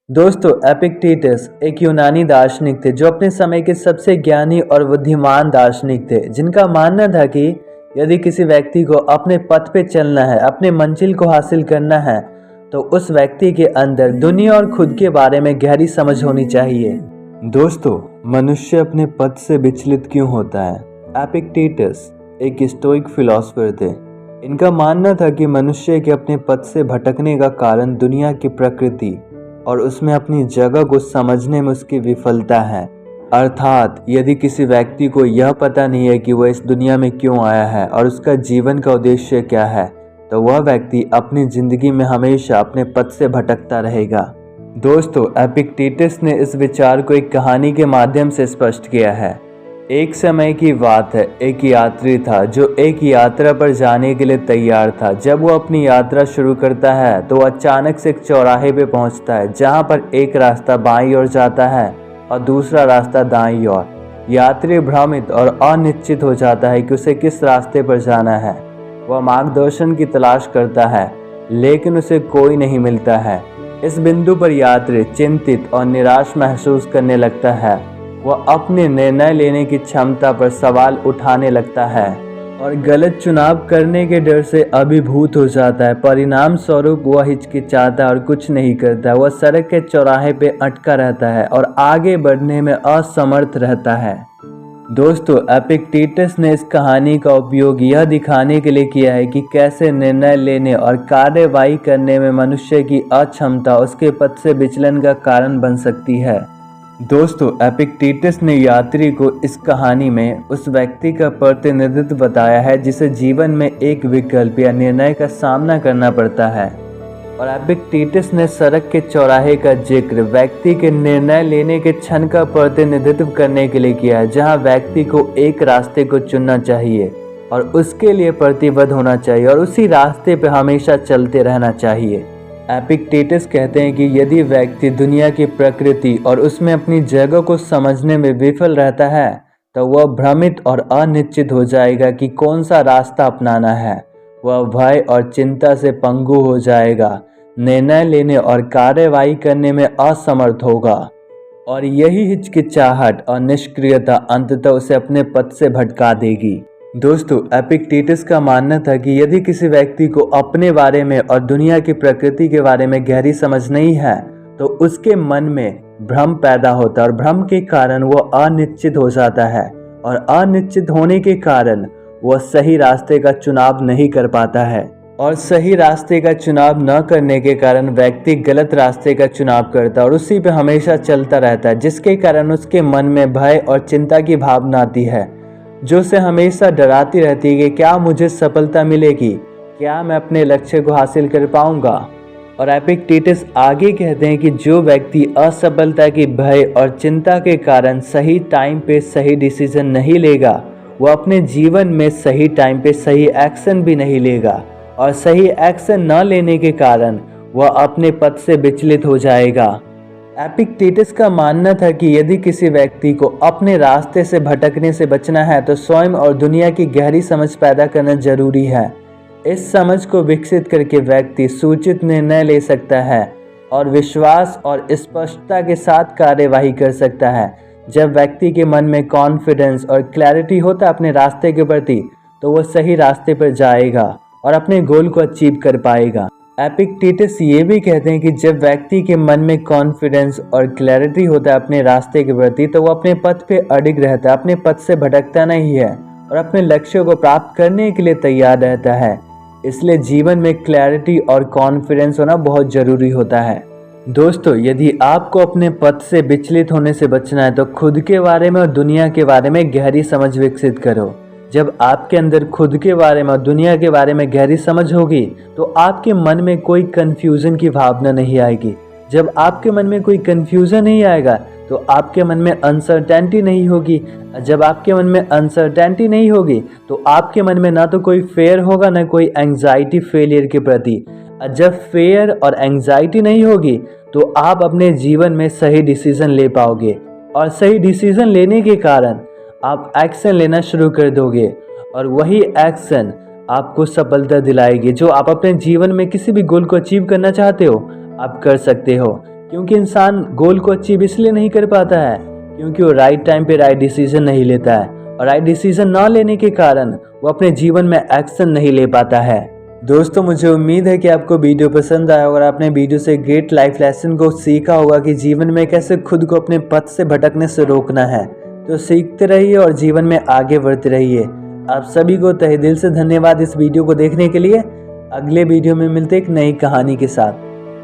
दोस्तों, एपिक्टेटस एक यूनानी दार्शनिक थे जो अपने समय के सबसे ज्ञानी और बुद्धिमान दार्शनिक थे, जिनका मानना था कि यदि किसी व्यक्ति को अपने पथ पे चलना है, अपने मंजिल को हासिल करना है, तो उस व्यक्ति के अंदर दुनिया और खुद के बारे में गहरी समझ होनी चाहिए। दोस्तों, मनुष्य अपने पथ से विचलित क्यों होता है? एपिक्टेटस एक स्टोइक फिलोसोफर थे। इनका मानना था कि मनुष्य के अपने पथ से भटकने का कारण दुनिया की प्रकृति और उसमें अपनी जगह को समझने में उसकी विफलता है। अर्थात यदि किसी व्यक्ति को यह पता नहीं है कि वह इस दुनिया में क्यों आया है और उसका जीवन का उद्देश्य क्या है, तो वह व्यक्ति अपनी जिंदगी में हमेशा अपने पथ से भटकता रहेगा। दोस्तों, एपिक्टेटस ने इस विचार को एक कहानी के माध्यम से स्पष्ट किया है। एक समय की बात है, एक यात्री था जो एक यात्रा पर जाने के लिए तैयार था। जब वो अपनी यात्रा शुरू करता है तो वो अचानक से एक चौराहे पे पहुंचता है, जहां पर एक रास्ता बाईं ओर जाता है और दूसरा रास्ता दाईं ओर। यात्री भ्रमित और अनिश्चित हो जाता है कि उसे किस रास्ते पर जाना है। वह मार्गदर्शन की तलाश करता है, लेकिन उसे कोई नहीं मिलता है। इस बिंदु पर यात्री चिंतित और निराश महसूस करने लगता है। वह अपने निर्णय लेने की क्षमता पर सवाल उठाने लगता है और गलत चुनाव करने के डर से अभिभूत हो जाता है। परिणाम स्वरूप वह हिचकिचाता और कुछ नहीं करता। वह सड़क के चौराहे पे अटका रहता है और आगे बढ़ने में असमर्थ रहता है। दोस्तों, एपिक्टेटस ने इस कहानी का उपयोग यह दिखाने के लिए किया है कि कैसे निर्णय लेने और कार्यवाही करने में मनुष्य की अक्षमता उसके पथ से विचलन का कारण बन सकती है। दोस्तों, एपिक्टेटस ने यात्री को इस कहानी में उस व्यक्ति का प्रतिनिधित्व बताया है जिसे जीवन में एक विकल्प या निर्णय का सामना करना पड़ता है। और एपिक्टेटस ने सड़क के चौराहे का जिक्र व्यक्ति के निर्णय लेने के क्षण का प्रतिनिधित्व करने के लिए किया है, जहां व्यक्ति को एक रास्ते को चुनना चाहिए और उसके लिए प्रतिबद्ध होना चाहिए और उसी रास्ते पर हमेशा चलते रहना चाहिए। एपिक्टेटस कहते हैं कि यदि व्यक्ति दुनिया की प्रकृति और उसमें अपनी जगह को समझने में विफल रहता है, तो वह भ्रमित और अनिश्चित हो जाएगा कि कौन सा रास्ता अपनाना है। वह भय और चिंता से पंगु हो जाएगा, निर्णय लेने और कार्यवाही करने में असमर्थ होगा, और यही हिचकिचाहट और निष्क्रियता अंततः उसे अपने पथ से भटका देगी। दोस्तों, एपिक्टेटस का मानना था कि यदि किसी व्यक्ति को अपने बारे में और दुनिया की प्रकृति के बारे में गहरी समझ नहीं है, तो उसके मन में भ्रम पैदा होता है और भ्रम के कारण वह अनिश्चित हो जाता है और अनिश्चित होने के कारण वह सही रास्ते का चुनाव नहीं कर पाता है और सही रास्ते का चुनाव न करने के कारण व्यक्ति गलत रास्ते का चुनाव करता है और उसी पे हमेशा चलता रहता है, जिसके कारण उसके मन में भय और चिंता की भावना आती है, जो उसे हमेशा डराती रहती है कि क्या मुझे सफलता मिलेगी, क्या मैं अपने लक्ष्य को हासिल कर पाऊंगा। और एपिक्टेटस आगे कहते हैं कि जो व्यक्ति असफलता की भय और चिंता के कारण सही टाइम पे सही डिसीजन नहीं लेगा, वह अपने जीवन में सही टाइम पे सही एक्शन भी नहीं लेगा और सही एक्शन न लेने के कारण वह अपने पथ से विचलित हो जाएगा। एपिक्टेटस का मानना था कि यदि किसी व्यक्ति को अपने रास्ते से भटकने से बचना है, तो स्वयं और दुनिया की गहरी समझ पैदा करना जरूरी है। इस समझ को विकसित करके व्यक्ति सूचित निर्णय ले सकता है और विश्वास और स्पष्टता के साथ कार्यवाही कर सकता है। जब व्यक्ति के मन में कॉन्फिडेंस और क्लैरिटी होता है अपने रास्ते के प्रति, तो वह सही रास्ते पर जाएगा और अपने गोल को अचीव कर पाएगा। एपिक्टेटस ये भी कहते हैं कि जब व्यक्ति के मन में कॉन्फिडेंस और क्लैरिटी होता है अपने रास्ते के प्रति, तो वो अपने पथ पे अडिग रहता है, अपने पथ से भटकता नहीं है और अपने लक्ष्यों को प्राप्त करने के लिए तैयार रहता है। इसलिए जीवन में क्लैरिटी और कॉन्फिडेंस होना बहुत जरूरी होता है। दोस्तों, यदि आपको अपने पथ से विचलित होने से बचना है, तो खुद के बारे में और दुनिया के बारे में गहरी समझ विकसित करो। जब आपके अंदर खुद के बारे में और दुनिया के बारे में गहरी समझ होगी, तो आपके मन में कोई कंफ्यूजन की भावना नहीं आएगी। जब आपके मन में कोई कंफ्यूजन नहीं आएगा, तो आपके मन में अनसर्टेनिटी नहीं होगी। जब आपके मन में अनसर्टेनिटी नहीं होगी, तो आपके मन में ना तो कोई फेयर होगा, ना कोई एंजाइटी फेलियर के प्रति। जब फेयर और एंजाइटी नहीं होगी, तो आप अपने जीवन में सही डिसीजन ले पाओगे और सही डिसीजन लेने के कारण आप एक्शन लेना शुरू कर दोगे और वही एक्शन आपको सफलता दिलाएगी। जो आप अपने जीवन में किसी भी गोल को अचीव करना चाहते हो, आप कर सकते हो। क्योंकि इंसान गोल को अचीव इसलिए नहीं कर पाता है क्योंकि वो राइट टाइम पे राइट डिसीजन नहीं लेता है, और राइट डिसीजन ना लेने के कारण वो अपने जीवन में एक्शन नहीं ले पाता है। दोस्तों, मुझे उम्मीद है कि आपको वीडियो पसंद आया और आपने वीडियो से ग्रेट लाइफ लेसन को सीखा होगा कि जीवन में कैसे खुद को अपने पथ से भटकने से रोकना है। तो सीखते रहिए और जीवन में आगे बढ़ते रहिए। आप सभी को तहे दिल से धन्यवाद इस वीडियो को देखने के लिए। अगले वीडियो में मिलते एक नई कहानी के साथ।